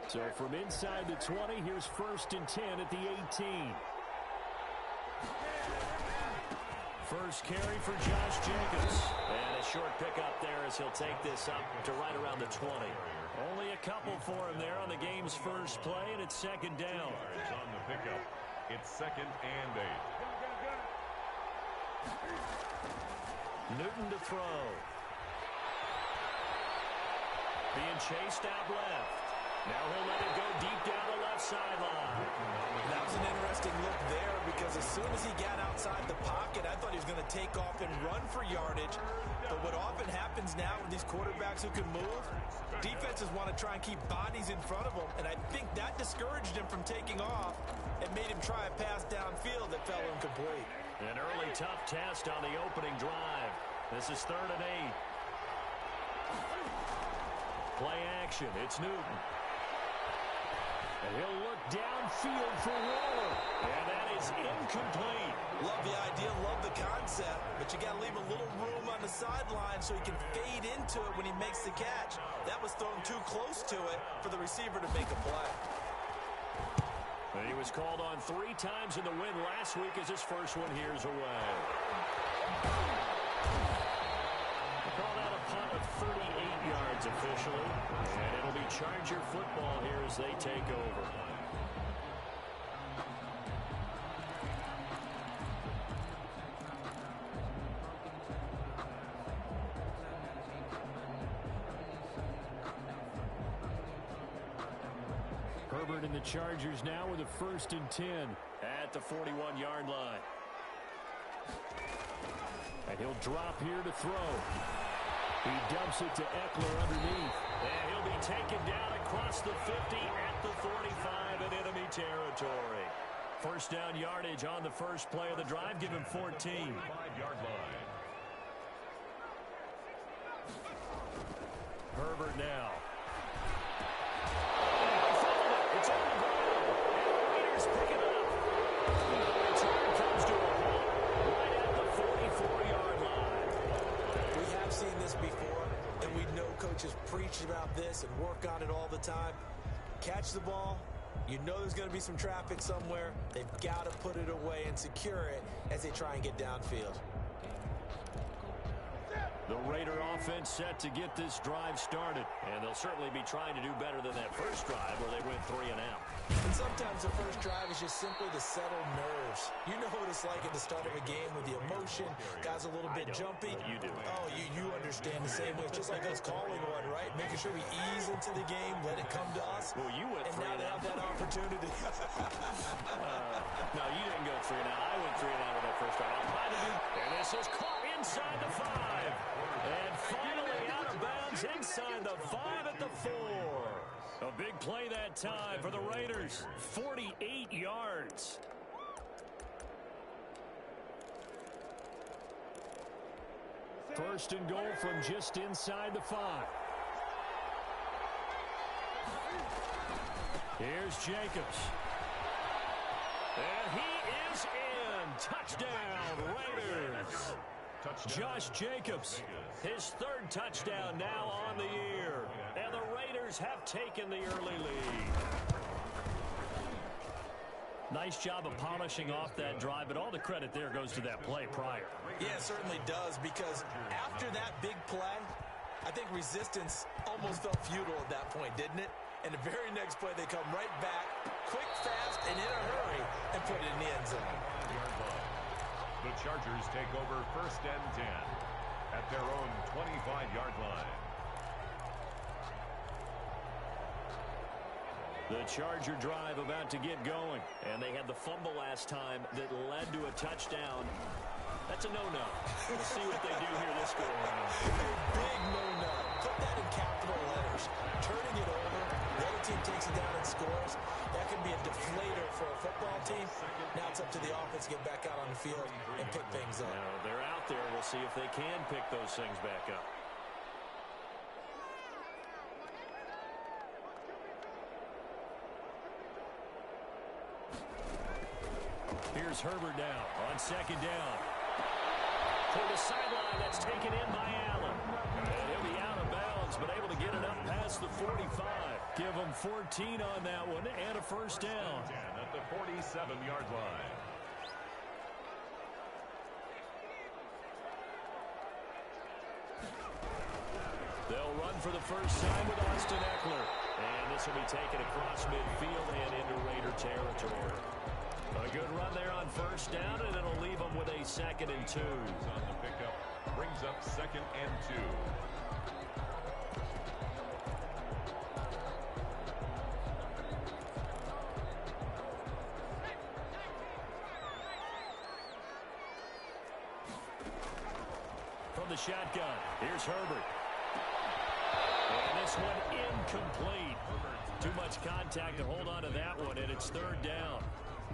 So from inside the 20, here's 1st and 10 at the 18. First carry for Josh Jacobs. And a short pickup there as he'll take this up to right around the 20. Only a couple for him there on the game's first play, and it's 2nd down. On the pickup, it's 2nd and 8. Newton to throw. Being chased out left. Now he'll let it go deep down the left sideline. That was an interesting look there because as soon as he got outside the pocket, I thought he was going to take off and run for yardage. But what often happens now with these quarterbacks who can move, defenses want to try and keep bodies in front of them. And I think that discouraged him from taking off and made him try a pass downfield that fell incomplete. An early tough test on the opening drive. This is 3rd and 8. Play action. It's Newton. And he'll look downfield for Waller. And that is incomplete. Love the idea, love the concept, but you got to leave a little room on the sideline so he can fade into it when he makes the catch. That was thrown too close to it for the receiver to make a play. And he was called on 3 times in the win last week as his first one here's away. Call that a punt of 38 yards officially. And it'll be Charger football here as they take over. Herbert and the Chargers now with a 1st and 10 at the 41-yard line. And he'll drop here to throw. He dumps it to Eckler underneath. And he'll be taken down across the 50 at the 45 in enemy territory. First down yardage on the first play of the drive. Give him 14. 5-yard line. Herbert now. It's on the ground. And the Raiders pick it up. The return comes to a halt right at the 44-yard line. We have seen this before, and we know coaches preach about this and work on it all the time. Catch the ball. You know there's going to be some traffic somewhere. They've got to put it away and secure it as they try and get downfield. The Raider offense set to get this drive started. And they'll certainly be trying to do better than that first drive where they went 3 and out. And sometimes the first drive is just simply to settle nerves. You know what it's like at the start of a game with the emotion. Guys a little bit jumpy. You do. Oh, you understand the same way. It's just like us calling one, right? Making sure we ease into the game, let it come to us. Well, you went 3 and now they have that opportunity. No, you didn't go 3 and out. I went 3 and out with that first drive. I'll try to do. And this is caught inside the 5. And finally out of bounds inside the 5 at the 4. A big play that time for the Raiders. 48 yards. First and goal from just inside the 5. Here's Jacobs. And he is in. Touchdown, Raiders. Josh Jacobs, his 3rd touchdown now on the year. And the Raiders have taken the early lead. Nice job of polishing off that drive, but all the credit there goes to that play prior. Yeah, it certainly does, because after that big play, I think resistance almost felt futile at that point, didn't it? And the very next play, they come right back, quick, fast, and in a hurry, and put it in the end zone. The Chargers take over 1st and 10 at their own 25-yard line. The Charger drive about to get going. And they had the fumble last time that led to a touchdown. That's a no-no. We'll see what they do here this go-around. A big no-no. Put that in capital letters. Turning it over, the other team takes it down and scores. That can be a deflator for a football team. Now it's up to the offense to get back out on the field and pick things up. Now, they're out there. We'll see if they can pick those things back up. Here's Herbert now on 2nd down. Toward the sideline, that's taken in by Allen. And he'll be out of bounds, but able to get it up past the 45. Give them 14 on that one and a first down. At the 47-yard line. They'll run for the first time with Austin Eckler. And this will be taken across midfield and into Raider territory. A good run there on first down, and it'll leave them with a 2nd and 2. On the pickup, brings up 2nd and 2. From the shotgun, here's Herbert. And this one incomplete. Too much contact to hold on to that one, and it's 3rd down.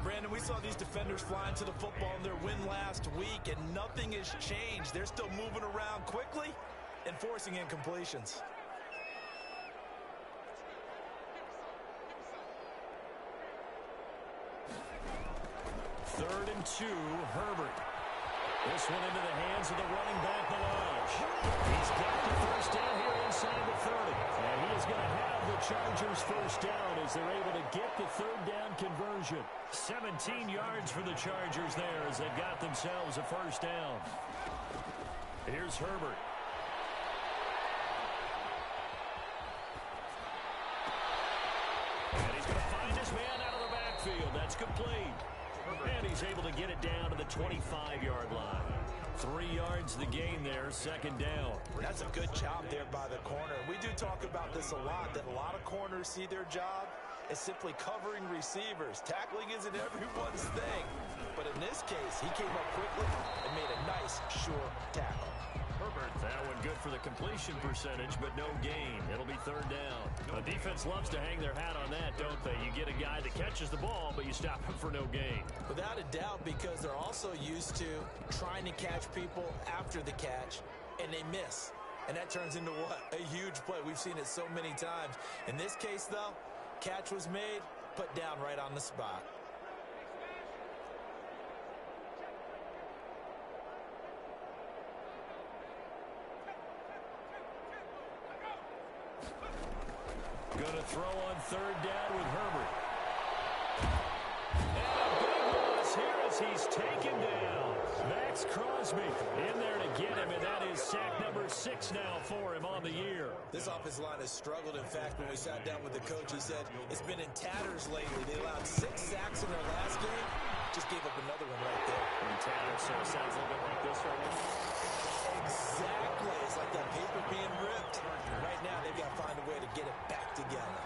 Brandon, we saw these defenders fly into the football in their win last week, and nothing has changed. They're still moving around quickly and forcing incompletions. 3rd and 2, Herbert. This one into the hands of the running back, Malage. He's got the first down here inside the 30. And he is going to have the Chargers first down as they're able to get the 3rd down conversion. 17 yards for the Chargers there as they've got themselves a first down. Here's Herbert. And he's going to find his man out of the backfield. That's complete. And he's able to get it down to the 25-yard line. 3 yards the gain there, 2nd down. That's a good job there by the corner. We do talk about this a lot, that a lot of corners see their job as simply covering receivers. Tackling isn't everyone's thing. But in this case, he came up quickly and made a nice, sure tackle. Herbert, that one good for the completion percentage, but no gain. It'll be 3rd down. The defense loves to hang their hat on that, don't they? You get a guy that catches the ball, but you stop him for no gain. Without a doubt, because they're also used to trying to catch people after the catch, and they miss. And that turns into what? A huge play. We've seen it so many times. In this case, though, catch was made, put down right on the spot. Going to throw on 3rd down with Herbert. And a big loss here as he's taken down. Max Crosby in there to get him, and that is sack number 6 now for him on the year. This offensive line has struggled. In fact, when we sat down with the coach, he said it's been in tatters lately. They allowed 6 sacks in their last game. Just gave up another one right there. In tatters, so it sounds a little bit like this right now. Exactly. It's like that paper being ripped. Right now, they've got to find a way to get it back together.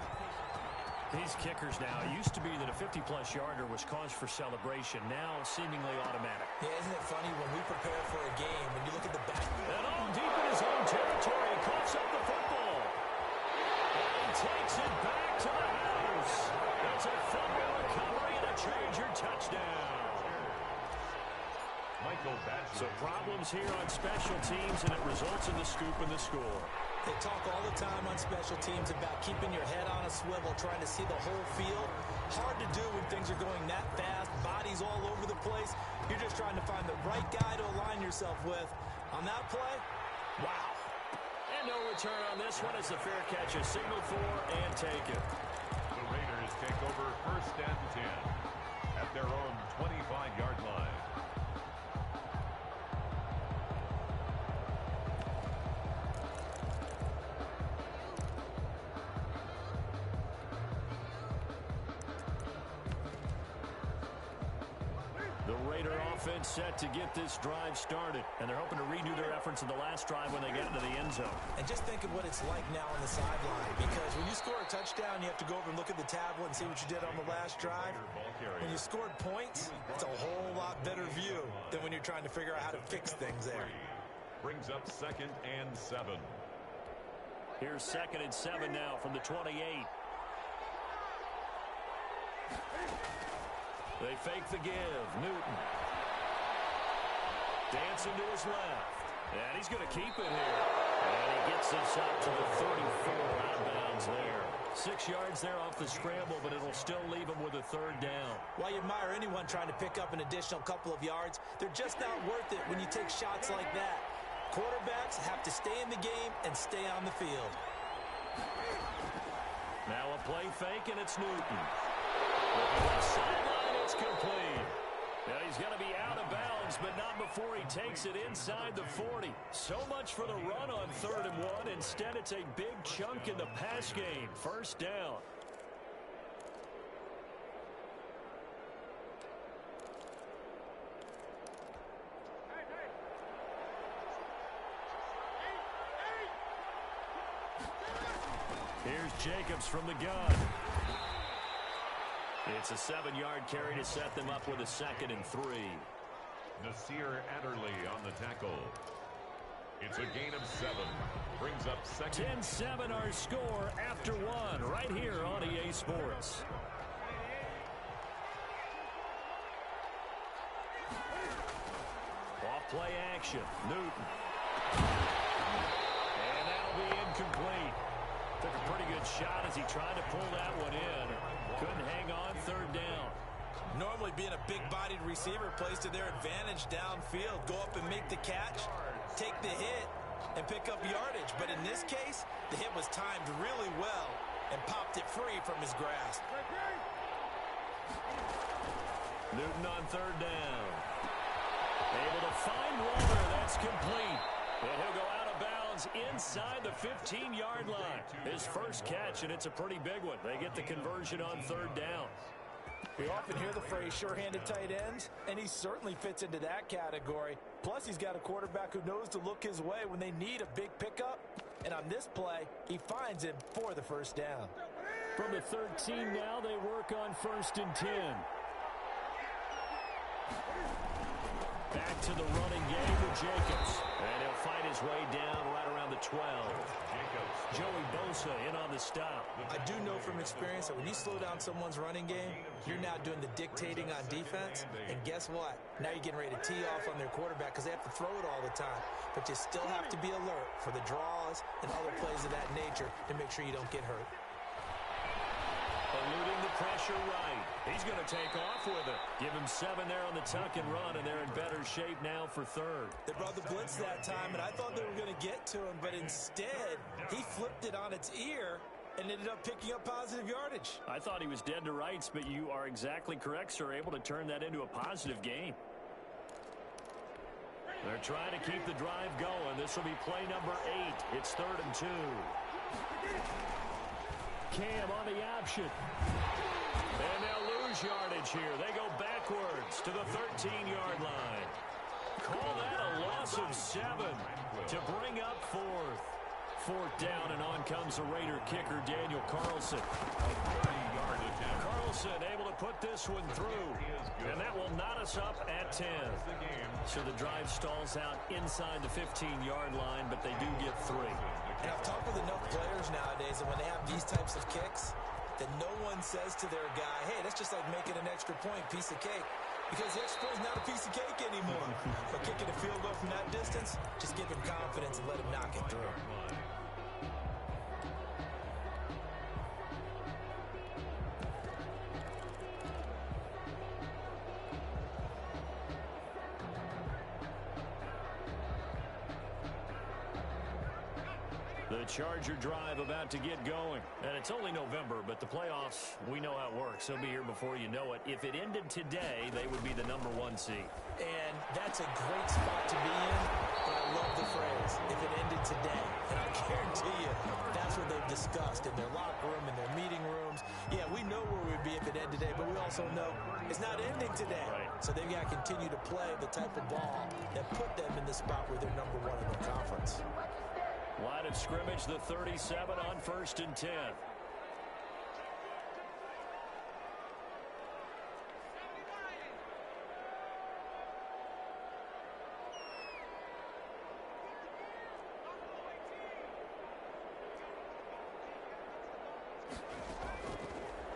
These kickers now, it used to be that a 50-plus yarder was cause for celebration. Now, seemingly automatic. Yeah, isn't it funny when we prepare for a game, when you look at the back. And deep in his own territory, he coughs up the football. And he takes it back to the house. It's a fumble recovery and a Charger touchdown. So problems here on special teams, and it results in the scoop and the score. They talk all the time on special teams about keeping your head on a swivel, trying to see the whole field. Hard to do when things are going that fast, bodies all over the place. You're just trying to find the right guy to align yourself with. On that play, wow. And no return on this one as the fair catch is signaled for and taken. The Raiders take over 1st and 10 at their own 25-yard line. The Raider offense set to get this drive started, and they're hoping to redo their efforts in the last drive when they got into the end zone. And just think of what it's like now on the sideline, because when you score a touchdown, you have to go over and look at the tablet and see what you did on the last drive. When you scored points, it's a whole lot better view than when you're trying to figure out how to fix things there. Brings up 2nd and 7. Here's 2nd and 7 now from the 28. They fake the give. Newton. Dancing to his left. And he's going to keep it here. And he gets this up to the 34 out of bounds there. 6 yards there off the scramble, but it'll still leave him with a 3rd down. While you admire anyone trying to pick up an additional couple of yards, they're just not worth it when you take shots like that. Quarterbacks have to stay in the game and stay on the field. Now a play fake, and it's Newton. Looking left sideline, it's complete. Now he's going to be out of bounds, but not before he takes it inside the 40. So much for the run on 3rd and 1. Instead, it's a big chunk in the pass game. First down. Here's Jacobs from the gun. It's a 7-yard carry to set them up with a 2nd and 3. Nasir Adderley on the tackle. It's a gain of 7. Brings up 2nd. 10-7 our score after 1 right here on EA Sports. Off play action. Newton. And that'll be incomplete. Took a pretty good shot as he tried to pull that one in. Couldn't hang on. 3rd down. Normally being a big-bodied receiver plays to their advantage downfield. Go up and make the catch, take the hit, and pick up yardage. But in this case, the hit was timed really well and popped it free from his grasp. Newton on 3rd down. Able to find Waller. That's complete. And he'll go out of bounds inside the 15-yard line. His first catch, and it's a pretty big one. They get the conversion on 3rd down. We often hear the phrase sure-handed tight ends, and he certainly fits into that category. Plus, he's got a quarterback who knows to look his way when they need a big pickup. And on this play, he finds him for the first down. From the 13 now, they work on 1st and 10. Back to the running game with Jacobs. And he'll fight his way down right around the 12. Joey Bosa in on the stop. I do know from experience that when you slow down someone's running game, you're now doing the dictating on defense. And guess what? Now you're getting ready to tee off on their quarterback because they have to throw it all the time. But you still have to be alert for the draws and other plays of that nature to make sure you don't get hurt. Eluding the pressure right. He's going to take off with it. Give him 7 there on the tuck and run, and they're in better shape now for 3rd. They brought the blitz that time, and I thought they were going to get to him, but instead, he flipped it on its ear and ended up picking up positive yardage. I thought he was dead to rights, but you are exactly correct, sir. Able to turn that into a positive gain. They're trying to keep the drive going. This will be play number 8. It's 3rd and 2. Cam on the option. And they'll lose yardage here. They go backwards to the 13-yard line. Call that a loss of 7 to bring up 4th. 4th down, and on comes the Raider kicker, Daniel Carlson. Carlson able to put this one through, and that will knot us up at 10. So the drive stalls out inside the 15-yard line, but they do get 3. And I've talked with enough players nowadays that when they have these types of kicks, that no one says to their guy, hey, that's just like making an extra point, piece of cake. Because the extra point is not a piece of cake anymore. But kicking a field goal from that distance, just give him confidence and let him knock it through. The Charger drive about to get going. And it's only November, but the playoffs, we know how it works. They'll be here before you know it. If it ended today, they would be the number 1 seed. And that's a great spot to be in, but I love the phrase, if it ended today. And I guarantee you, that's what they've discussed in their locker room, in their meeting rooms. Yeah, we know where we'd be if it ended today, but we also know it's not ending today. Right. So they've got to continue to play the type of ball that put them in the spot where they're number 1 in the conference. Line of scrimmage, the 37 on 1st and 10.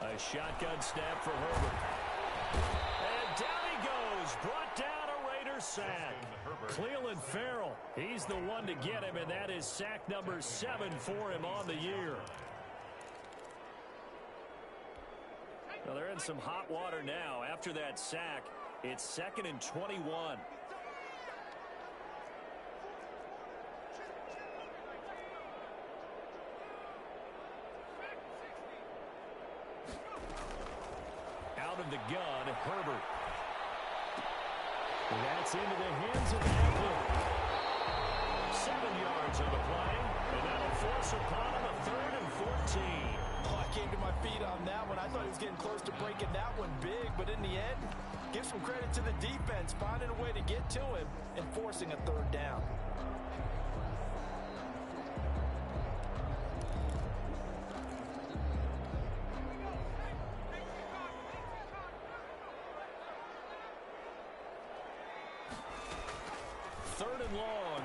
A shotgun snap for Herbert. And down he goes. Brought down a Raider sack. Cleveland Farrell, he's the one to get him, and that is sack number 7 for him on the year. Now they're in some hot water now. After that sack, it's 2nd and 21. the gun, Herbert. That's into the hands of Eckler. 7 yards on the play, and that'll force upon him a 3rd and 14. Oh, I came to my feet on that one. I thought he was getting close to breaking that one big, but in the end, give some credit to the defense, finding a way to get to him and forcing a 3rd down.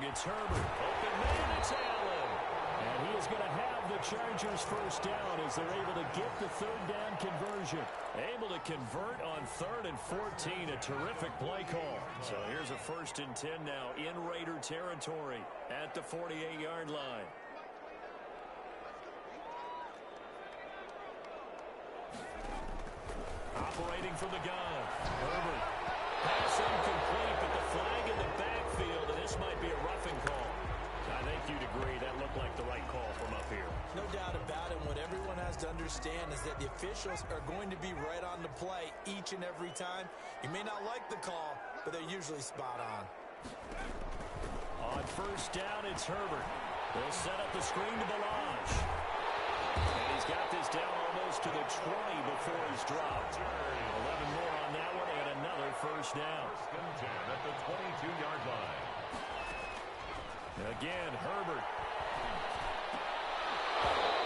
It's Herbert. Open man, it's Allen. And he is going to have the Chargers first down as they're able to get the 3rd down conversion. Able to convert on 3rd and 14. A terrific play call. So here's a 1st and 10 now in Raider territory at the 48-yard line. Operating from the gun. Herbert. Pass incomplete, but the flag in the backfield, and this might be a roughing call. I think you'd agree that looked like the right call from up here. No doubt about it. What everyone has to understand is that the officials are going to be right on the play each and every time. You may not like the call, but they're usually spot on. On 1st down, it's Herbert. They'll set up the screen to Balazs. And he's got this down almost to the 20 before he's dropped. 11 more on that one and another 1st down. 1st and 10 at the 22-yard line. Again, Herbert.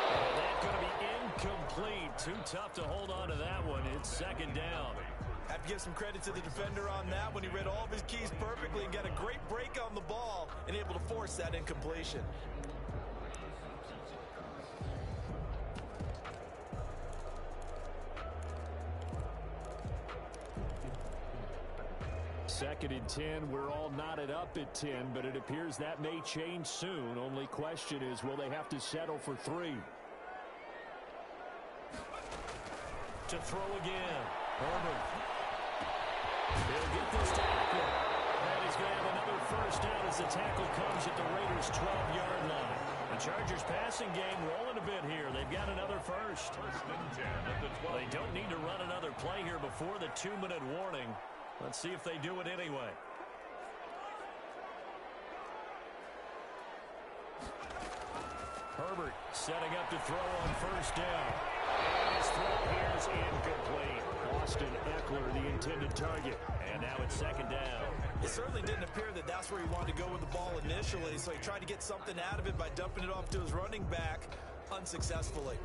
And that's going to be incomplete. Too tough to hold on to that one. It's 2nd down. Have to give some credit to the defender on that when he read all of his keys perfectly and got a great break on the ball and able to force that incompletion. Second and 10. We're all knotted up at 10, but it appears that may change soon. Only question is, will they have to settle for 3? To throw again. Herbert. He'll get this to Eckler. And he's going to have another 1st down as the tackle comes at the Raiders' 12-yard line. The Chargers passing game rolling a bit here. They've got another 1st. 1st and 10 at the 12. They don't need to run another play here before the 2-minute warning. Let's see if they do it anyway. Herbert setting up to throw on 1st down. And his throw here is incomplete. Austin Eckler, the intended target. And now it's 2nd down. It certainly didn't appear that that's where he wanted to go with the ball initially, so he tried to get something out of it by dumping it off to his running back unsuccessfully.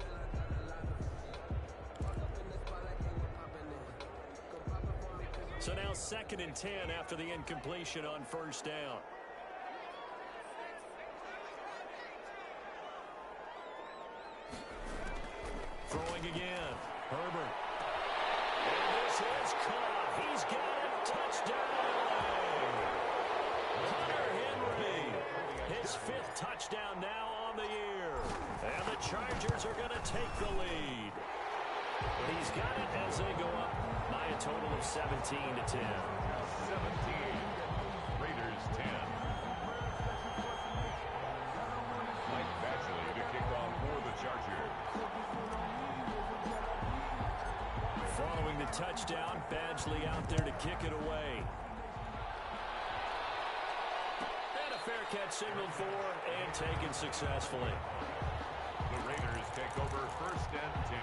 So now 2nd and 10 after the incompletion on 1st down. Throwing again. Herbert. And this is caught. He's got it. Touchdown. Hunter Henry. His 5th touchdown now on the year. And the Chargers are going to take the lead. He's got it as they go up by a total of 17-10. 17. Raiders 10. Mike Badgley to kick off for the Chargers. Following the touchdown, Badgley out there to kick it away. And a fair catch signaled for and taken successfully. The Raiders take over 1st and 10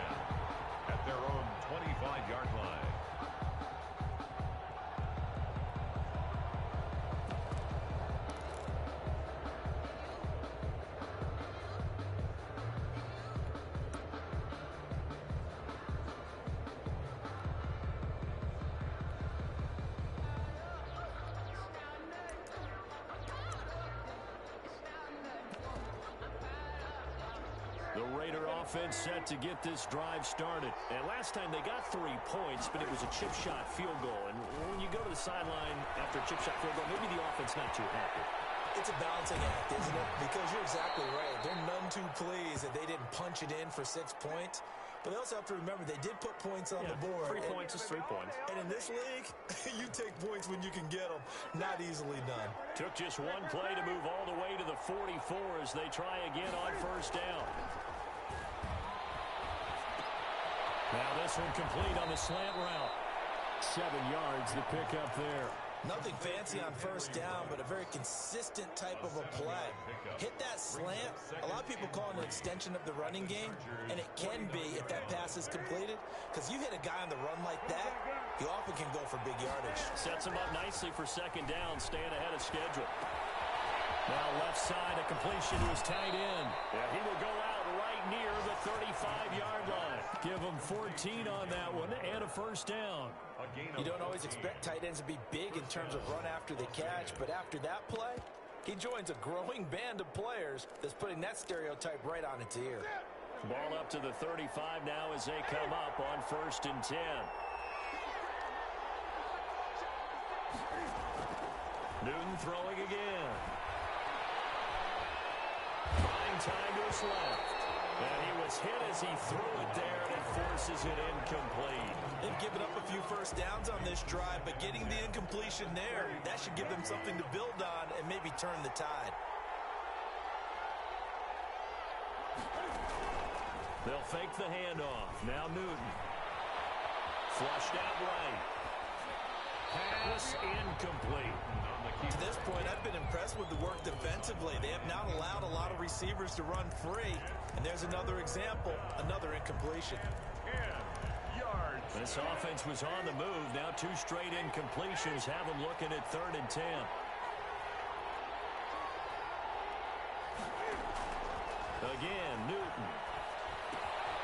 at their own 25-yard line. The Raider offense set to get this drive started. And last time they got 3 points, but it was a chip shot field goal. And when you go to the sideline after a chip shot field goal, maybe the offense not too happy. It's a balancing act, isn't it? Because you're exactly right. They're none too pleased that they didn't punch it in for 6 points. But they also have to remember they did put points on the board. 3 points is 3 points. And in this league, you take points when you can get them. Not easily done. Took just 1 play to move all the way to the 44 as they try again on 1st down. Now this one complete on the slant route. 7 yards to pick up there. Nothing fancy on first down, but a very consistent type of a play. Hit that slant. A lot of people call it an extension of the running game, and it can be if that pass is completed, because you hit a guy on the run like that, he often can go for big yardage. Sets him up nicely for second down, staying ahead of schedule. Now left side, a completion to his tight end. And he will go out right near the 35-yard line. Give him 14 on that one and a first down. You don't always expect tight ends to be big in terms of run after the catch, but after that play, he joins a growing band of players that's putting that stereotype right on its ear. Ball up to the 35 now as they come up on 1st and 10. Newton throwing again. Trying time to his left. And he was hit as he threw it there, and it forces it incomplete. They've given up a few first downs on this drive, but getting the incompletion there, that should give them something to build on and maybe turn the tide. They'll fake the handoff. Now Newton. Flushed out right. Pass incomplete. To this point, I've been impressed with the work defensively. They have not allowed a lot of receivers to run free. And there's another example, another incompletion. This offense was on the move. Now 2 straight incompletions have them looking at 3rd and 10. Again, Newton.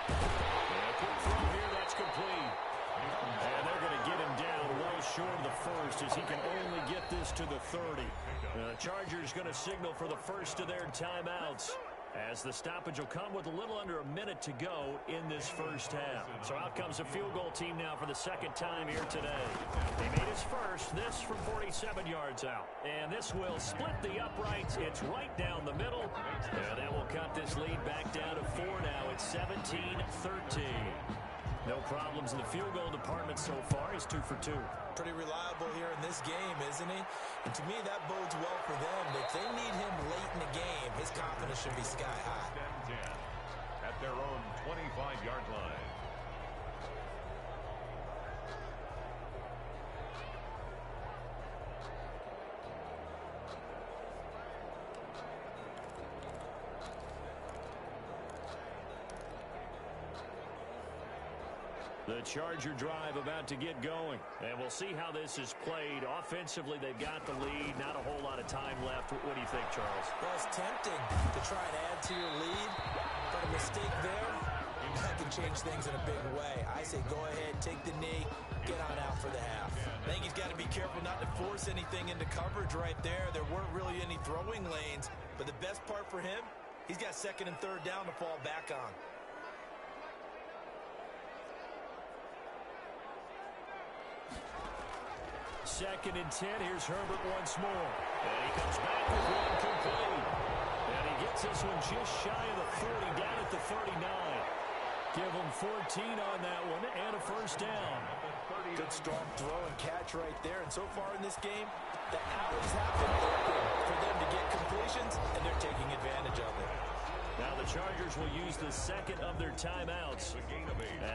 And a quick throw here, that's complete. And they're going to get him down well short of the first as he can only get this to the 30. The Chargers going to signal for the first of their timeouts, as the stoppage will come with a little under a minute to go in this first half. So out comes a field goal team now for the second time here today. They made his first, this from 47 yards out. And this will split the uprights. It's right down the middle. And that will cut this lead back down to 4 now. It's 17-13. No problems in the field goal department so far. He's 2 for 2. Pretty reliable here in this game, isn't he? And to me, that bodes well for them. If they need him late in the game, his confidence should be sky high. 10 at their own 25-yard line. The Charger drive about to get going. And we'll see how this is played. Offensively, they've got the lead. Not a whole lot of time left. What do you think, Charles? Well, it's tempting to try and add to your lead, but a mistake there, that can change things in a big way. I say go ahead, take the knee, get on out for the half. I think he's got to be careful not to force anything into coverage right there. There weren't really any throwing lanes, but the best part for him, he's got 2nd and 3rd down to fall back on. Second and 10. Here's Herbert once more. And he comes back with one complete. And he gets this one just shy of the 40, down at the 39. Give him 14 on that one and a first down. Good strong throw and catch right there. And so far in this game, the alleys have been open for them to get completions, and they're taking advantage of it. Now the Chargers will use the second of their timeouts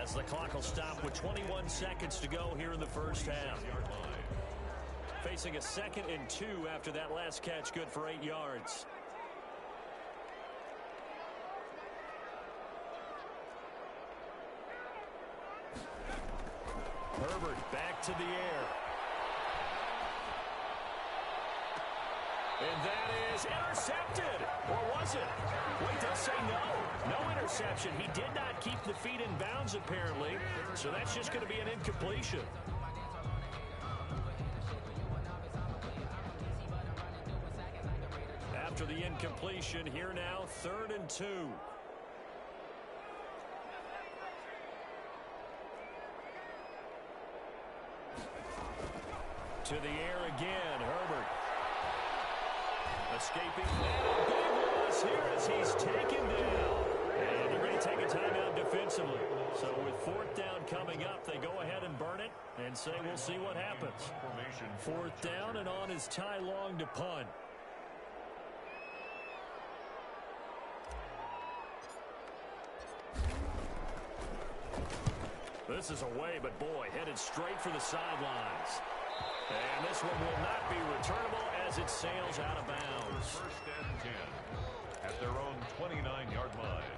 as the clock will stop with 21 seconds to go here in the first half. Facing a 2nd and 2 after that last catch, good for 8 yards. Herbert back to the air. And that is intercepted. Or was it? Wait, they'll say no. No interception. He did not keep the feet in bounds, apparently. So that's just going to be an incompletion. After the incompletion, here now, 3rd and 2. To the air again, Herbert. Escaping now, big loss here as he's taken down. And they're going to take a timeout defensively. So with 4th down coming up, they go ahead and burn it and say we'll see what happens. 4th down and on is Ty Long to punt. The This is away, but boy, headed straight for the sidelines. And this one will not be returnable as it sails out of bounds. First and 10 at their own 29-yard line.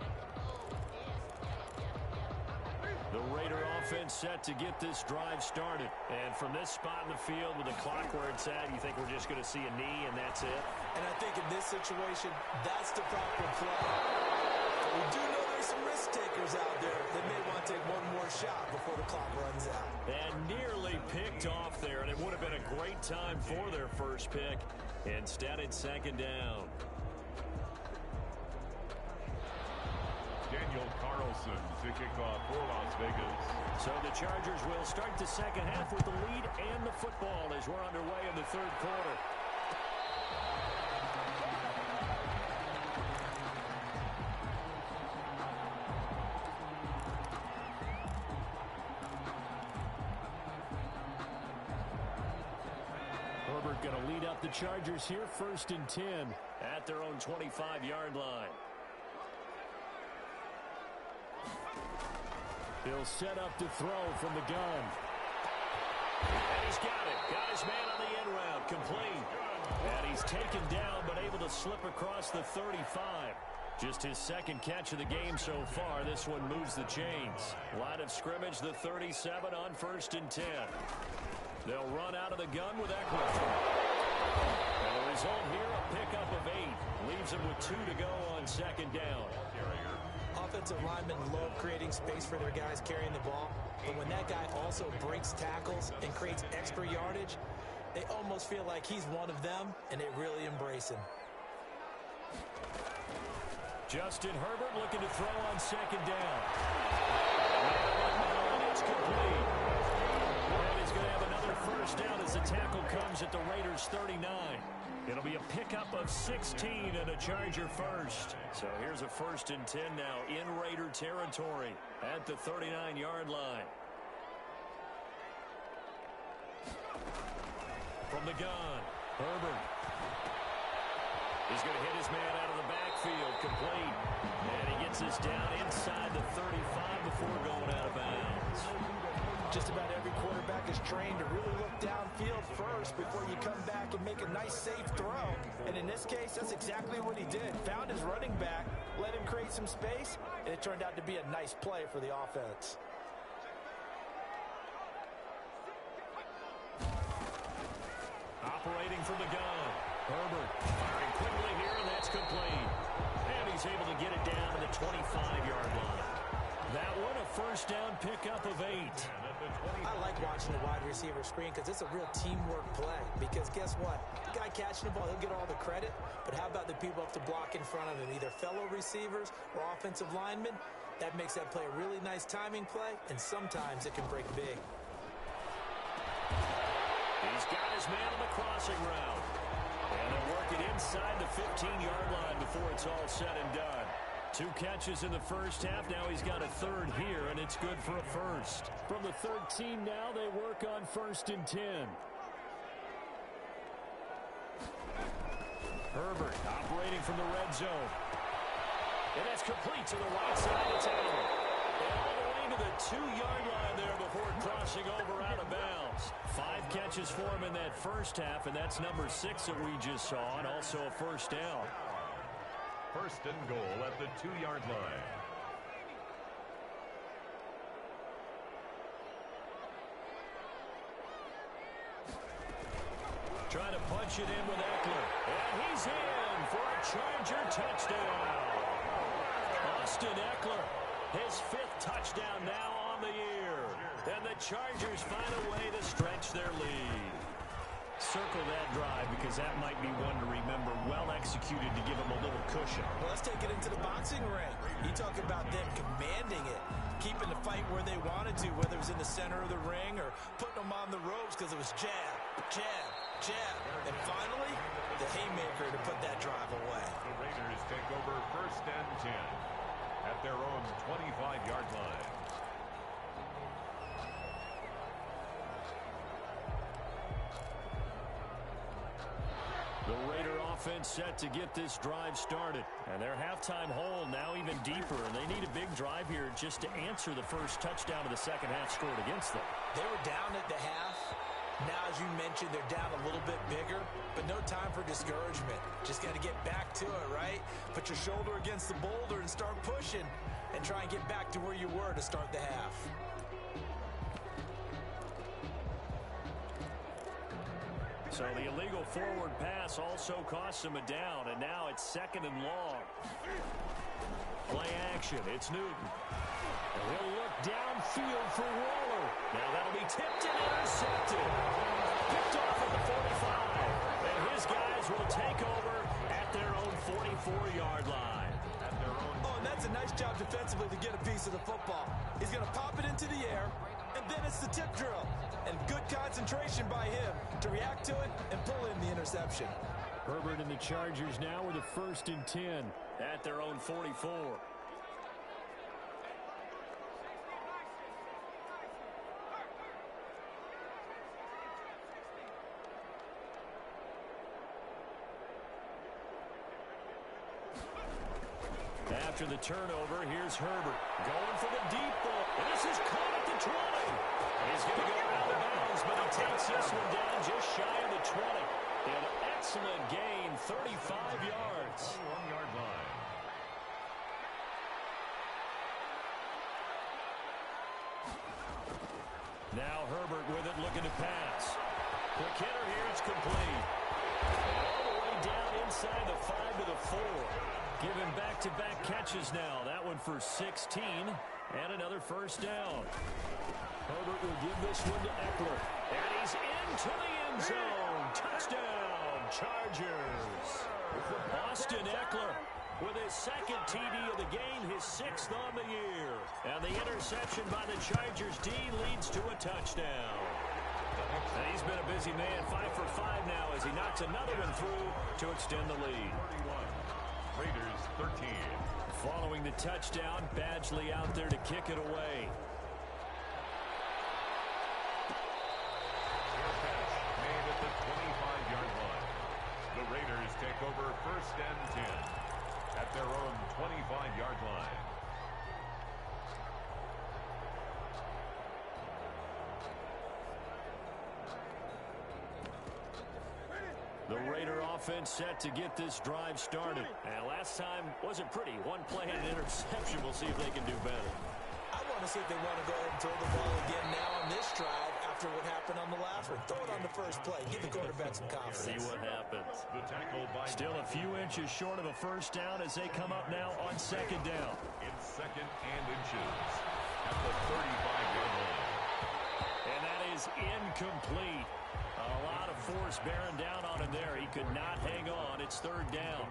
The Raider offense set to get this drive started. And from this spot in the field with the clock where it's at, you think we're just going to see a knee and that's it? And I think in this situation, that's the proper play. We do know there's some risk takers out there that may want to take one more shot before the clock runs out. And nearly picked off there, and it would have been a great time for their first pick. Instead, it's second down. Daniel Carlson to kick off for Las Vegas. So the Chargers will start the second half with the lead and the football as we're underway in the third quarter. Herbert going to lead up the Chargers here, 1st and 10 at their own 25-yard line. He'll set up to throw from the gun. And he's got it. Got his man on the end route. Complete. And he's taken down, but able to slip across the 35. Just his second catch of the game so far. This one moves the chains. Line of scrimmage, the 37 on 1st and 10. They'll run out of the gun with Eckler. And the result here, a pickup of 8. Leaves him with 2 to go on second down. Offensive linemen love creating space for their guys carrying the ball. But when that guy also breaks tackles and creates extra yardage, they almost feel like he's one of them, and they really embrace him. Justin Herbert looking to throw on second down. And it's complete. And he's going to have another first down as the tackle comes at the Raiders' 39. It'll be a pickup of 16 and a Charger first. So here's a 1st and 10 now in Raider territory at the 39-yard line. From the gun, Herbert. He's going to hit his man out of the backfield, complete. And he gets this down inside the 35 before going out of bounds. Just about every quarterback is trained to really look downfield first before you come back and make a nice, safe throw. And in this case, that's exactly what he did. Found his running back, let him create some space, and it turned out to be a nice play for the offense. Operating from the gun, Herbert firing quickly here, and that's complete. And he's able to get it down to the 25-yard line. That one, a first down pickup of 8. I like watching the wide receiver screen because it's a real teamwork play. Because guess what? The guy catching the ball, he'll get all the credit. But how about the people up to block in front of him, either fellow receivers or offensive linemen? That makes that play a really nice timing play, and sometimes it can break big. He's got his man on the crossing route. And they'll work it inside the 15-yard line before it's all said and done. 2 catches in the first half. Now he's got a third here, and it's good for a first. From the 13 now, they work on 1st and 10. Herbert operating from the red zone. And that's complete to the right side of town. And all the way to the 2-yard line there before crossing over out of bounds. 5 catches for him in that first half, and that's number 6 that we just saw, and also a first down. 1st and goal at the 2-yard line. Trying to punch it in with Eckler. And he's in for a Charger touchdown. Austin Eckler, his 5th touchdown now on the year. And the Chargers find a way to stretch their lead. Circle that drive because that might be one to remember. Well executed to give them a little cushion. Well, let's take it into the boxing ring. You talk about them commanding it, keeping the fight where they wanted to, whether it was in the center of the ring or putting them on the ropes because it was jab, jab, jab. And finally, the haymaker to put that drive away. The Raiders take over 1st and 10 at their own 25-yard line. The Raider offense set to get this drive started. And their halftime hole now even deeper, and they need a big drive here just to answer the first touchdown of the second half scored against them. They were down at the half. Now, as you mentioned, they're down a little bit bigger, but no time for discouragement. Just got to get back to it, right? Put your shoulder against the boulder and start pushing and try and get back to where you were to start the half. So the illegal forward pass also costs him a down, and now it's second and long. Play action. It's Newton. And he'll look downfield for Waller. Now that'll be tipped and intercepted. Picked off at the 45. And his guys will take over at their own 44-yard line. Oh, and that's a nice job defensively to get a piece of the football. He's going to pop it into the air, and then it's the tip drill. And good concentration by him to react to it and pull in the interception. Herbert and the Chargers now with a 1st and 10 at their own 44. After the turnover, here's Herbert going for the deep ball. And this is caught at the 20. He's going to go out of bounds, but he takes this one down just shy of the 20. An excellent gain, 35 yards. 1-yard line. Now Herbert with it, looking to pass. Quick hitter here, it's complete. And all the way down inside the 5 to the 4. Giving back-to-back catches now. That one for 16 and another first down. Herbert will give this one to Eckler. And he's into the end zone. Touchdown, Chargers. Austin Eckler with his second TD of the game, his 6th on the year. And the interception by the Chargers D leads to a touchdown. And he's been a busy man, 5 for 5 now as he knocks another one through to extend the lead. 31. Raiders 13. Following the touchdown, Badgley out there to kick it away. Made at the 25-yard line. The Raiders take over 1st and 10 at their own 25-yard line. The Raider offense set to get this drive started. And last time wasn't pretty. One play and an interception. We'll see if they can do better. I want to see if they want to go ahead and throw the ball again now on this drive after what happened on the last one. Throw it on the first play. Give the quarterback some confidence. See what happens. The tackle by Still a few inches short of a first down as they come up now on 2nd down. in 2nd and inches at the 35-yard line. And that is incomplete. A lot of force bearing down on him there. He could not hang on. It's 3rd down.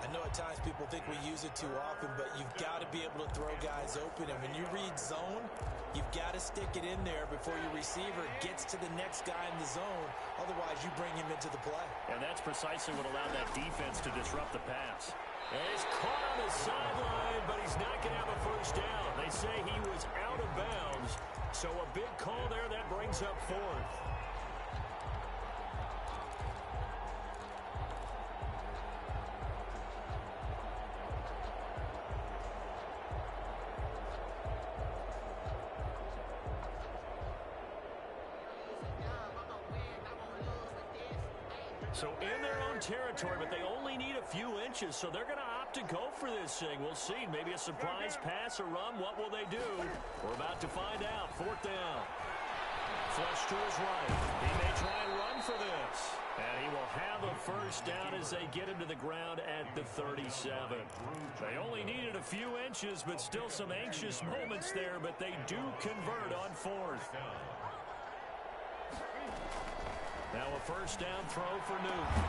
I know at times people think we use it too often, but you've got to be able to throw guys open. And when you read zone, you've got to stick it in there before your receiver gets to the next guy in the zone. Otherwise, you bring him into the play. And that's precisely what allowed that defense to disrupt the pass. And he's caught on the sideline, but he's not going to have a first down. They say he was out of bounds. So a big call there that brings up 4th. So in their own territory, but they only need a few inches, so they're going to opt to go for this thing. We'll see. Maybe a surprise pass or run. What will they do? We're about to find out. 4th down. Flush to his right. He may try and run for this. And he will have a first down as they get him to the ground at the 37. They only needed a few inches, but still some anxious moments there, but they do convert on 4th. Now a first down throw for Newton.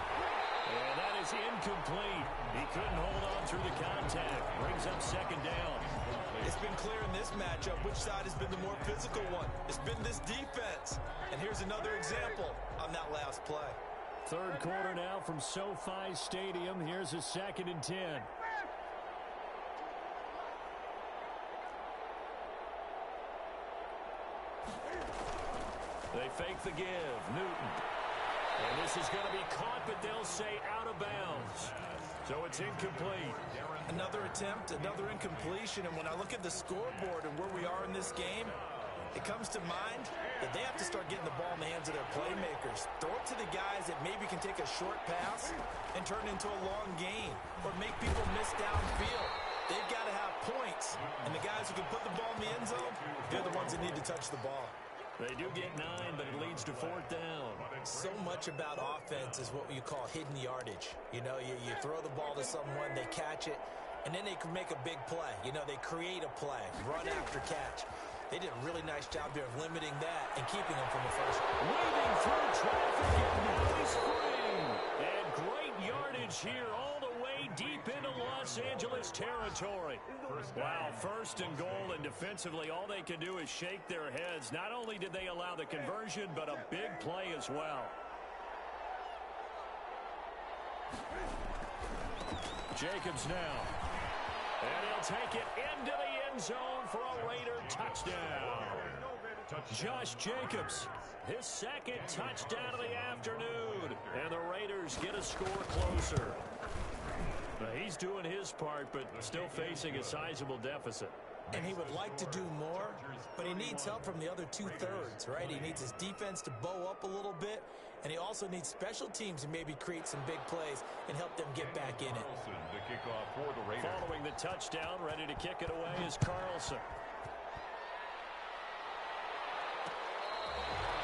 And that is incomplete. He couldn't hold on through the contact. Brings up 2nd down. It's been clear in this matchup which side has been the more physical one. It's been this defense. And here's another example on that last play. 3rd quarter now from SoFi Stadium. Here's a 2nd and 10. They fake the give. Newton. And this is going to be caught, but they'll say out of bounds. So it's incomplete. Another attempt, another incompletion. And when I look at the scoreboard and where we are in this game, it comes to mind that they have to start getting the ball in the hands of their playmakers. Throw it to the guys that maybe can take a short pass and turn it into a long gain or make people miss downfield. They've got to have points. And the guys who can put the ball in the end zone, they're the ones that need to touch the ball. They do get 9, but it leads to 4th down. So much about offense is what you call hidden yardage. You know, you throw the ball to someone, they catch it, and then they can make a big play. You know, they create a play, run after catch. They did a really nice job here of limiting that and keeping them from the first. Weaving through traffic, and now he's free. And great yardage here all the way deep into Los Angeles territory. Wow, 1st and goal, and defensively all they can do is shake their heads. Not only did they allow the conversion, but a big play as well. Jacobs now. And he'll take it into the end zone for a Raider touchdown. Josh Jacobs, his 2nd touchdown of the afternoon. And the Raiders get a score closer. He's doing his part, but still facing a sizable deficit. And he would like to do more, but he needs help from the other 2/3, right? He needs his defense to bow up a little bit, and he also needs special teams to maybe create some big plays and help them get back in it. The kickoff for the Raiders. Following the touchdown, ready to kick it away is Carlson.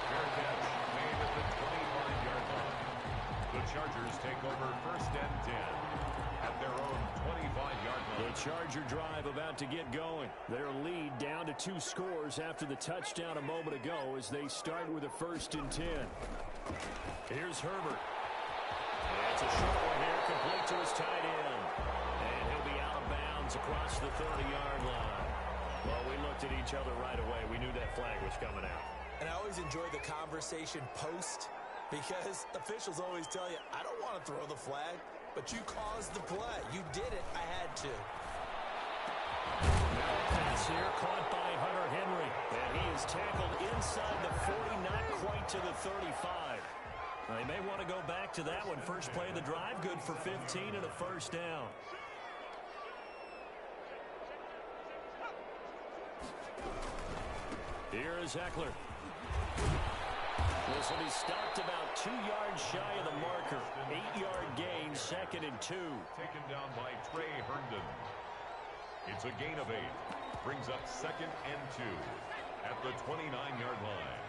Fair catch made at the 25-yard line. The Chargers take over 1st and 10 at their own 25-yard line. The Charger drive about to get going. Their lead down to 2 scores after the touchdown a moment ago as they start with a 1st and 10. Here's Herbert. That's a short one here, complete to his tight end. And he'll be out of bounds across the 30-yard line. Well, we looked at each other right away. We knew that flag was coming out. And I always enjoy the conversation post because officials always tell you, I don't want to throw the flag, but you caused the play. You did it. I had to. Now a pass here caught by Hunter Henry. And he is tackled inside the 40, not quite to the 35. They may want to go back to that one. First play of the drive, good for 15 and a 1st down. Here is Eckler. This will be stopped about 2 yards shy of the marker. 8-yard gain, 2nd and 2. Taken down by Trey Herndon. It's a gain of 8. Brings up 2nd and 2 at the 29-yard line.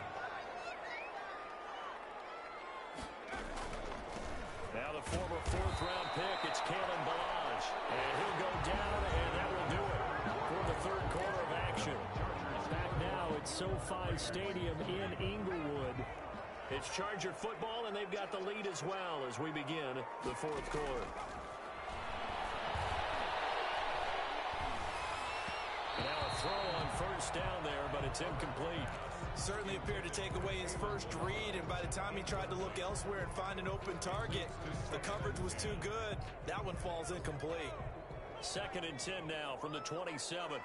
Now the former 4th-round pick, it's Kalen Ballage. And he'll go down, and that will do it for the 3rd quarter of action. Back now at SoFi Stadium in Inglewood. It's Charger football, and they've got the lead as well as we begin the 4th quarter. Now a throw on 1st down there, but it's incomplete. Certainly appeared to take away his first read, and by the time he tried to look elsewhere and find an open target, the coverage was too good. That one falls incomplete. 2nd and 10 now from the 27.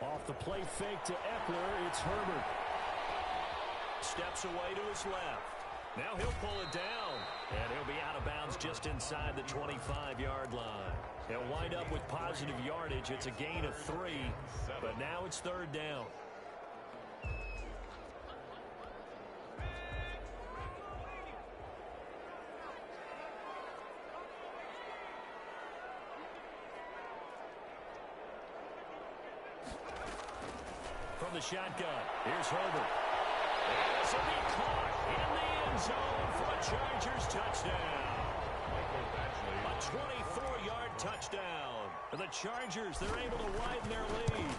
Off the play fake to Eckler, it's Herbert. Steps away to his left. Now he'll pull it down, and he'll be out of bounds just inside the 25-yard line. He'll wind up with positive yardage. It's a gain of 3, but now it's 3rd down. From the shotgun, here's Herbert. And this will be caught in the end zone for a Chargers touchdown. A 24-yard touchdown. And the Chargers, they're able to widen their lead.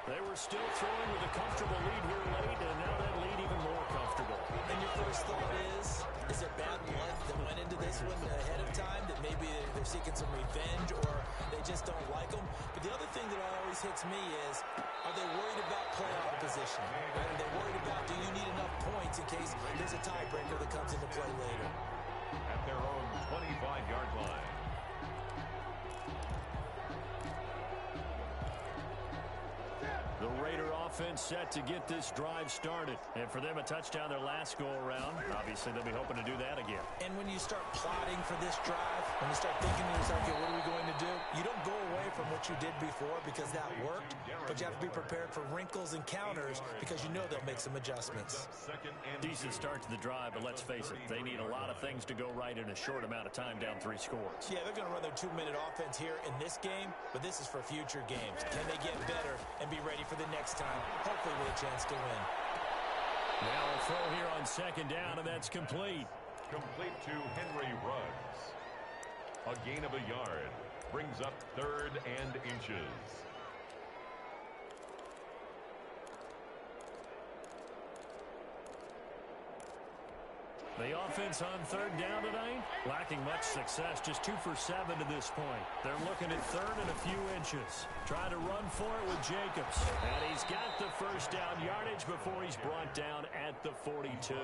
They were still throwing with a comfortable lead here late, and now that lead even more comfortable. And your first thought is there bad blood that went into this one ahead of time, that maybe they're seeking some revenge or they just don't like them? But the other thing that always hits me is, are they worried about playoff position? Right? Are they worried about, do you need enough points in case there's a tiebreaker that comes into play later? 25-yard line. The Raider offense set to get this drive started. And for them, a touchdown their last go-around. Obviously, they'll be hoping to do that again. And when you start plotting for this drive, when you start thinking to yourself, okay, what are we going to do? You don't go away from what you did before because that worked, but you have to be prepared for wrinkles and counters because you know they'll make some adjustments. Decent start to the drive, but let's face it, they need a lot of things to go right in a short amount of time down 3 scores. Yeah, they're going to run their 2-minute offense here in this game, but this is for future games. Can they get better and be ready for the next time, hopefully with a chance to win? Now a throw here on 2nd down, and that's complete. Complete to Henry Ruggs. A gain of a yard. Brings up 3rd and inches. The offense on 3rd down tonight, lacking much success, just 2 for 7 to this point. They're looking at 3rd and a few inches. Trying to run for it with Jacobs. And he's got the 1st down yardage before he's brought down at the 42.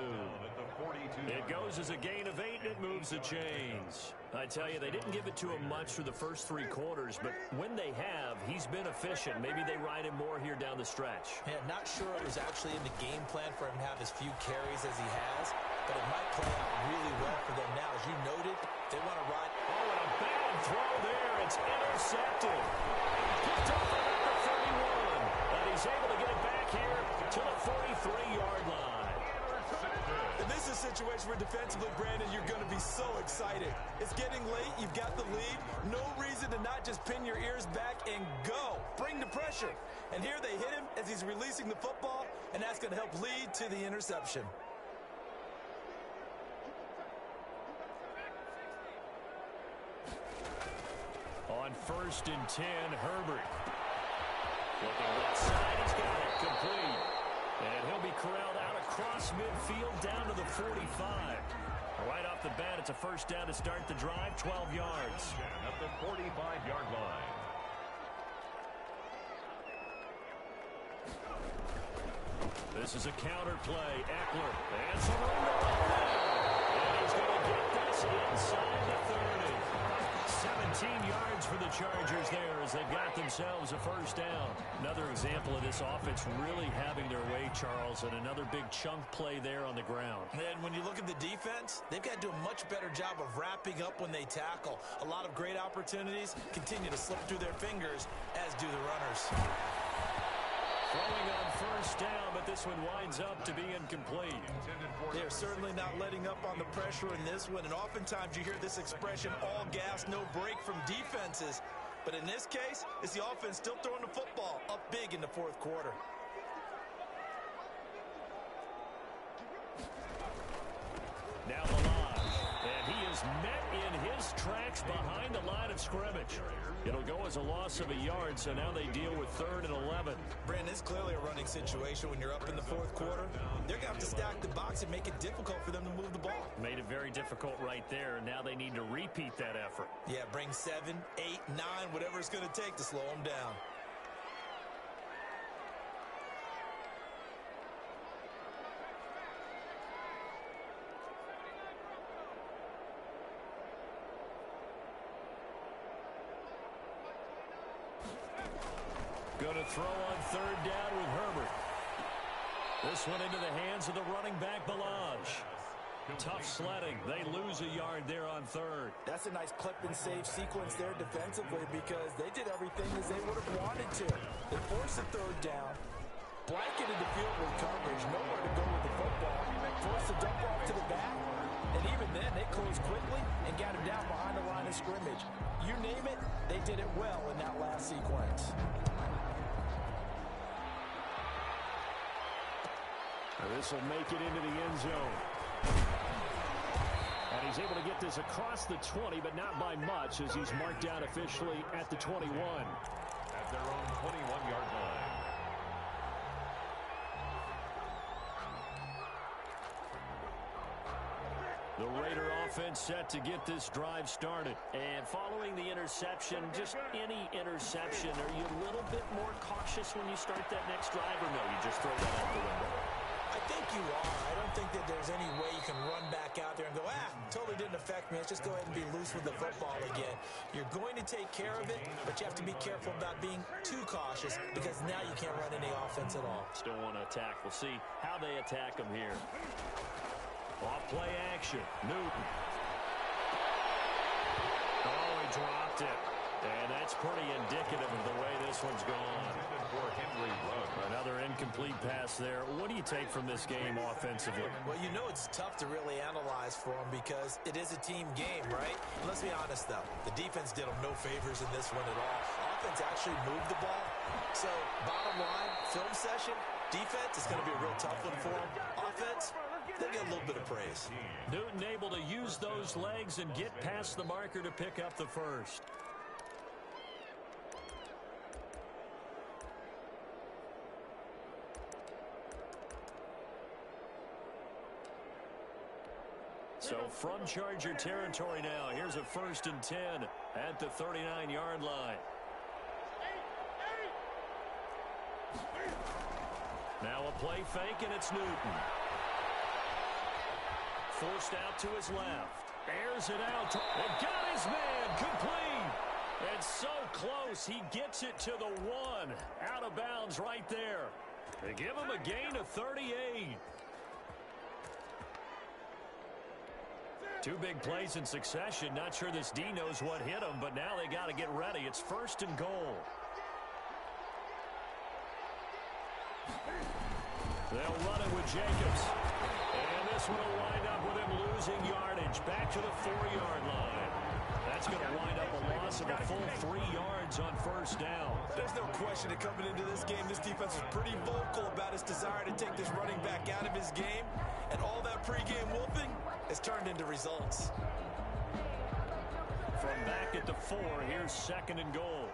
It goes as a gain of 8, and it moves the chains. I tell you, they didn't give it to him much for the first 3 quarters, but when they have, he's been efficient. Maybe they ride him more here down the stretch. Yeah, not sure it was actually in the game plan for him to have as few carries as he has, but it might play out really well for them now. As you noted, they want to ride. Oh, and a bad throw there. It's intercepted. Picked up at the 31. And he's able to get it back here to the 43-yard line. And this is a situation where defensively, Brandon, you're going to be so excited. It's getting late. You've got the lead. No reason to not just pin your ears back and go. Bring the pressure. And here they hit him as he's releasing the football, and that's going to help lead to the interception. On 1st and 10, Herbert. Looking left side, he's got it complete. And he'll be corralled out across midfield down to the 45. Right off the bat, it's a 1st down to start the drive, 12 yards. At the 45-yard line. This is a counter play. Eckler. And some room to run now. And he's going to get this inside the 30. 17 yards for the Chargers there as they've got themselves a 1st down. Another example of this offense really having their way, Charles, and another big chunk play there on the ground. And when you look at the defense, they've got to do a much better job of wrapping up when they tackle. A lot of great opportunities continue to slip through their fingers, as do the runners. Throwing on 1st down, but this one winds up to be incomplete. They're certainly not letting up on the pressure in this one, and oftentimes you hear this expression, all gas, no break from defenses. But in this case, it's the offense still throwing the football up big in the 4th quarter. Now Malage, and he is met in his tracks behind the line of scrimmage. It'll go as a loss of a yard, so now they deal with 3rd and 11. Brandon, it's clearly a running situation when you're up in the 4th quarter. They're going to have to stack the box and make it difficult for them to move the ball. Made it very difficult right there, and now they need to repeat that effort. Yeah, bring 7, 8, 9, whatever it's going to take to slow them down. Going to throw on 3rd down with Herbert. This one into the hands of the running back, Malage. Tough sledding. They lose a yard there on 3rd. That's a nice clip and save sequence there defensively because they did everything as they would have wanted to. They forced the 3rd down, blanketed the field with coverage, nowhere to go with the football, forced the dump off to the back, and even then they closed quickly and got him down behind the line of scrimmage. You name it, they did it well in that last sequence. This will make it into the end zone. And he's able to get this across the 20, but not by much as he's marked down officially at the 21. At their own 21-yard line. The Raider offense set to get this drive started. And following the interception, just any interception, are you a little bit more cautious when you start that next drive, or no, you just throw that out the window? I think you are. I don't think that there's any way you can run back out there and go, totally didn't affect me. Let's just go ahead and be loose with the football again. You're going to take care of it, but you have to be careful about being too cautious because now you can't run any offense at all. Still want to attack. We'll see how they attack him here. Off play action. Newton. Oh, he dropped it. And that's pretty indicative of the way this one's gone. Another incomplete pass there. What do you take from this game offensively? Well, you know it's tough to really analyze for them because it is a team game, right? And let's be honest, though. The defense did them no favors in this one at all. Offense actually moved the ball. So, bottom line, film session, defense is going to be a real tough one for them. Offense, they'll get a little bit of praise. Newton able to use those legs and get past the marker to pick up the first. So from Charger territory now, here's a 1st and 10 at the 39-yard line. Now a play fake, and it's Newton. Forced out to his left. Airs it out. And got his man complete. And so close, he gets it to the 1. Out of bounds right there. They give him a gain of 38. Two big plays in succession. Not sure this D knows what hit him, but now they got to get ready. It's 1st and goal. They'll run it with Jacobs. And this one will wind up with him losing yardage. Back to the 4-yard line. That's going to wind up a loss of a full 3 yards on 1st down. There's no question that coming into this game, this defense was pretty vocal about its desire to take this running back out of his game. And all that pregame whooping has turned into results. From back at the 4, here's 2nd and goal.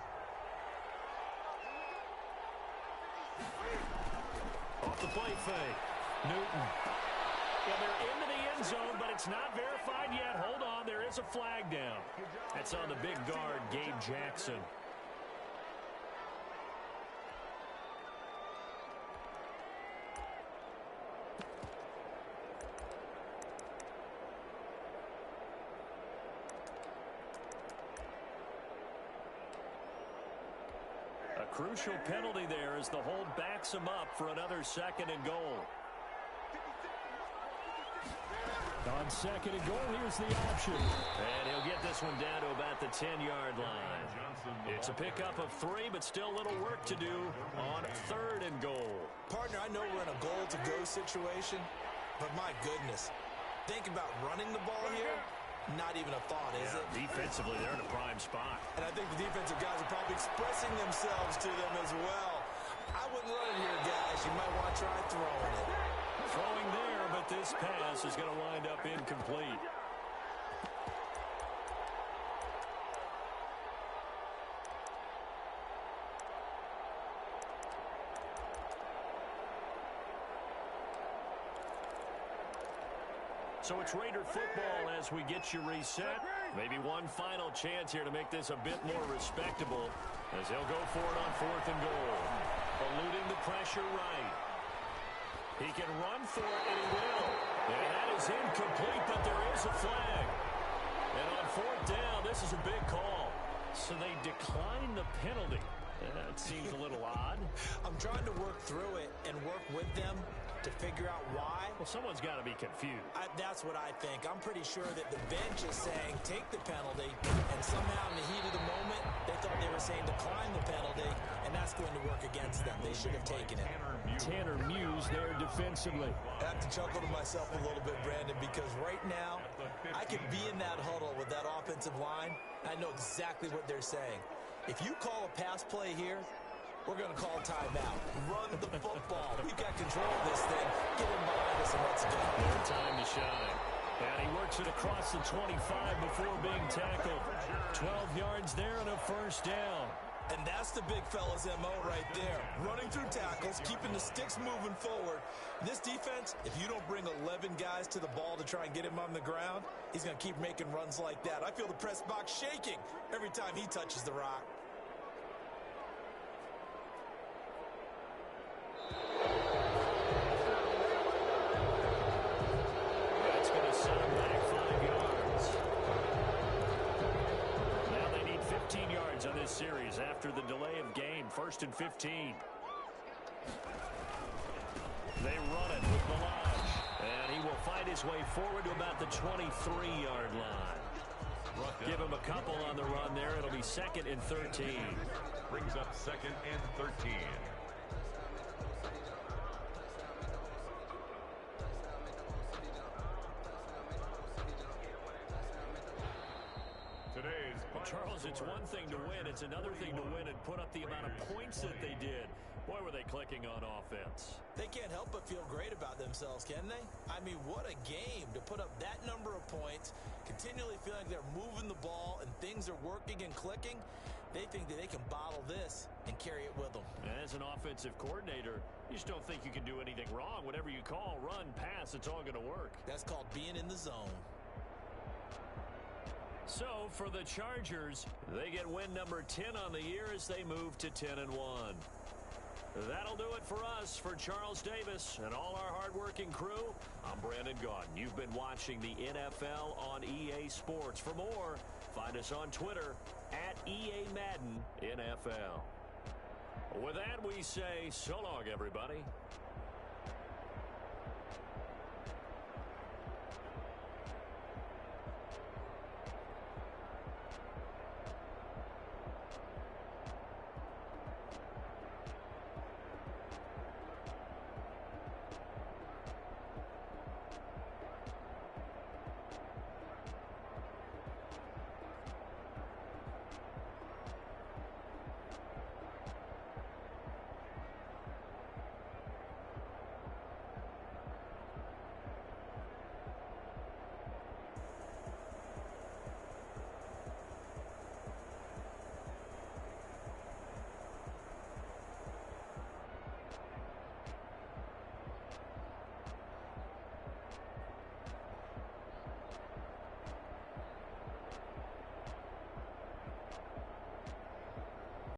Off the play fake. Newton. Well, they're into the end zone, but it's not verified yet. Hold on, there is a flag down. That's on the big guard, Gabe Jackson. A crucial penalty there as the hold backs him up for another 2nd and goal. On 2nd and goal, here's the option. And he'll get this one down to about the 10-yard line. It's a pickup of 3, but still a little work to do on 3rd and goal. Partner, I know we're in a goal-to-go situation, but my goodness, think about running the ball here. Not even a thought, is it? Defensively, they're in a prime spot. And I think the defensive guys are probably expressing themselves to them as well. I wouldn't run it here, guys. You might want to try throwing it. Throwing there, but this pass is going to wind up incomplete. So it's Raider football as we get you reset. Maybe one final chance here to make this a bit more respectable as they'll go for it on 4th and goal. Eluding the pressure right. He can run for it, and he will. And that is incomplete, but there is a flag. And on 4th down, this is a big call. So they decline the penalty. That seems a little odd. I'm trying to work through it and work with them to figure out why. Well, someone's got to be confused. That's what I think. I'm pretty sure that the bench is saying take the penalty, and somehow in the heat of the moment, they thought they were saying decline the penalty, and that's going to work against them. They should have taken it. Tanner Muse there defensively. I have to chuckle to myself a little bit, Brandon, because right now, I could be in that huddle with that offensive line, and I know exactly what they're saying. If you call a pass play here, we're going to call timeout. Run the football. We've got control of this thing. Get him behind us and let's go. No time to shine. And he works it across the 25 before being tackled. 12 yards there and a 1st down. And that's the big fella's MO right there. Running through tackles, keeping the sticks moving forward. This defense, if you don't bring 11 guys to the ball to try and get him on the ground, he's going to keep making runs like that. I feel the press box shaking every time he touches the rock. 1st and 15. They run it with Melange. And he will find his way forward to about the 23-yard line. Give him a couple on the run there. It'll be 2nd and 13. Brings up 2nd and 13. Charles, it's one thing to win. It's another thing to win and put up the amount of points that they did. Boy, were they clicking on offense. They can't help but feel great about themselves, can they? I mean, what a game to put up that number of points, continually feeling like they're moving the ball and things are working and clicking. They think that they can bottle this and carry it with them. As an offensive coordinator, you just don't think you can do anything wrong. Whatever you call, run, pass, it's all going to work. That's called being in the zone. So, for the Chargers, they get win number 10 on the year as they move to 10-1. That'll do it for us. For Charles Davis and all our hardworking crew, I'm Brandon Gaudin. You've been watching the NFL on EA Sports. For more, find us on Twitter at EA Madden NFL. With that, we say so long, everybody.